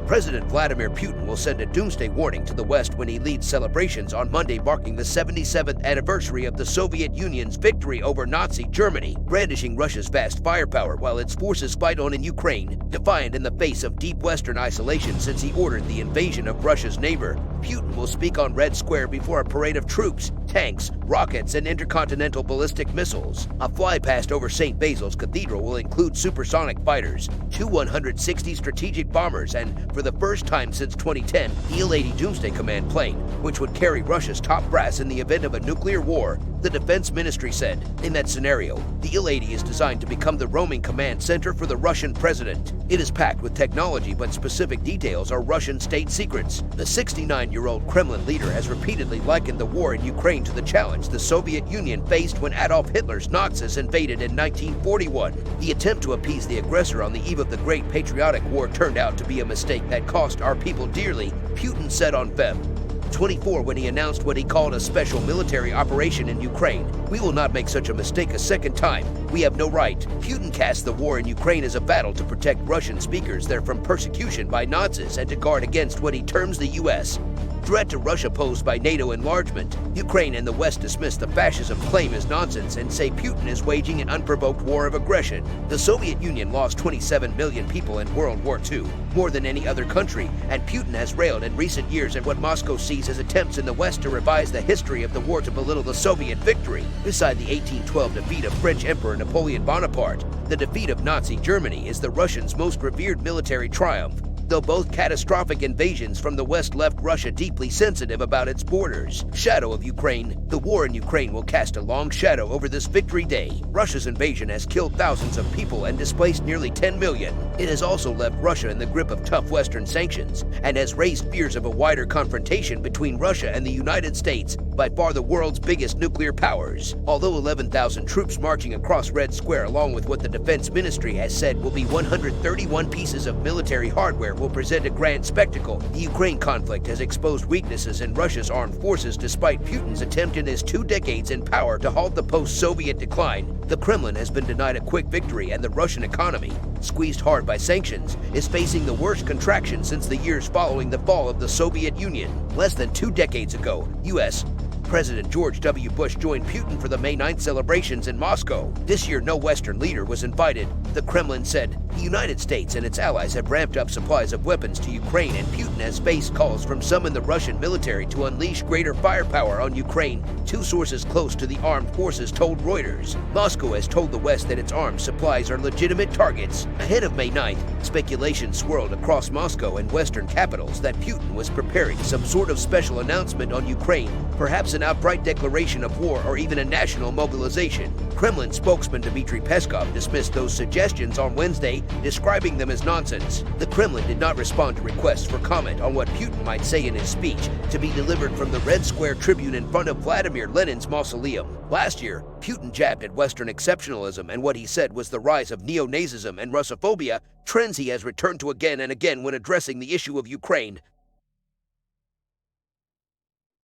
President Vladimir Putin will send a doomsday warning to the West when he leads celebrations on Monday marking the 77th anniversary of the Soviet Union's victory over Nazi Germany, brandishing Russia's vast firepower while its forces fight on in Ukraine, defiant in the face of deep Western isolation since he ordered the invasion of Russia's neighbor. Putin will speak on Red Square before a parade of troops, tanks, rockets, and intercontinental ballistic missiles. A flypast over St. Basil's Cathedral will include supersonic fighters, two 160 strategic bombers, and, for the first time since 2010, the Il-80 Doomsday Command plane, which would carry Russia's top brass in the event of a nuclear war, the defense ministry said. In that scenario, the Il-80 is designed to become the roaming command center for the Russian president. It is packed with technology, but specific details are Russian state secrets. The 69-year-old Kremlin leader has repeatedly likened the war in Ukraine to the challenge the Soviet Union faced when Adolf Hitler's Nazis invaded in 1941. The attempt to appease the aggressor on the eve of the Great Patriotic War turned out to be a mistake that cost our people dearly, Putin said on Feb. 24 when he announced what he called a special military operation in Ukraine. We will not make such a mistake a second time. We have no right. Putin cast the war in Ukraine as a battle to protect Russian speakers there from persecution by Nazis and to guard against what he terms the U.S. threat to Russia posed by NATO enlargement. Ukraine and the West dismiss the fascism claim as nonsense and say Putin is waging an unprovoked war of aggression. The Soviet Union lost 27 million people in World War II, more than any other country, and Putin has railed in recent years at what Moscow sees as attempts in the West to revise the history of the war to belittle the Soviet victory. Beside the 1812 defeat of French Emperor Napoleon Bonaparte, the defeat of Nazi Germany is the Russians' most revered military triumph. Though both catastrophic invasions from the West left Russia deeply sensitive about its borders. Shadow of Ukraine. The war in Ukraine will cast a long shadow over this victory day. Russia's invasion has killed thousands of people and displaced nearly 10 million. It has also left Russia in the grip of tough Western sanctions and has raised fears of a wider confrontation between Russia and the United States, by far the world's biggest nuclear powers. Although 11,000 troops marching across Red Square, along with what the Defense Ministry has said will be 131 pieces of military hardware, will present a grand spectacle, the Ukraine conflict has exposed weaknesses in Russia's armed forces despite Putin's attempt in his 2 decades in power to halt the post-Soviet decline. The Kremlin has been denied a quick victory, and the Russian economy, squeezed hard by sanctions, is facing the worst contraction since the years following the fall of the Soviet Union. Less than 2 decades ago, U.S. President George W. Bush joined Putin for the May 9th celebrations in Moscow. This year, no Western leader was invited. The Kremlin said the United States and its allies have ramped up supplies of weapons to Ukraine, and Putin has faced calls from some in the Russian military to unleash greater firepower on Ukraine, 2 sources close to the armed forces told Reuters. Moscow has told the West that its arms supplies are legitimate targets. Ahead of May 9th, speculation swirled across Moscow and Western capitals that Putin was preparing some sort of special announcement on Ukraine, perhaps an outright declaration of war or even a national mobilization. Kremlin spokesman Dmitry Peskov dismissed those suggestions on Wednesday, describing them as nonsense. The Kremlin did not respond to requests for comment on what Putin might say in his speech, to be delivered from the Red Square Tribune in front of Vladimir Lenin's mausoleum. Last year, Putin jabbed at Western exceptionalism and what he said was the rise of neo-Nazism and Russophobia, trends he has returned to again and again when addressing the issue of Ukraine.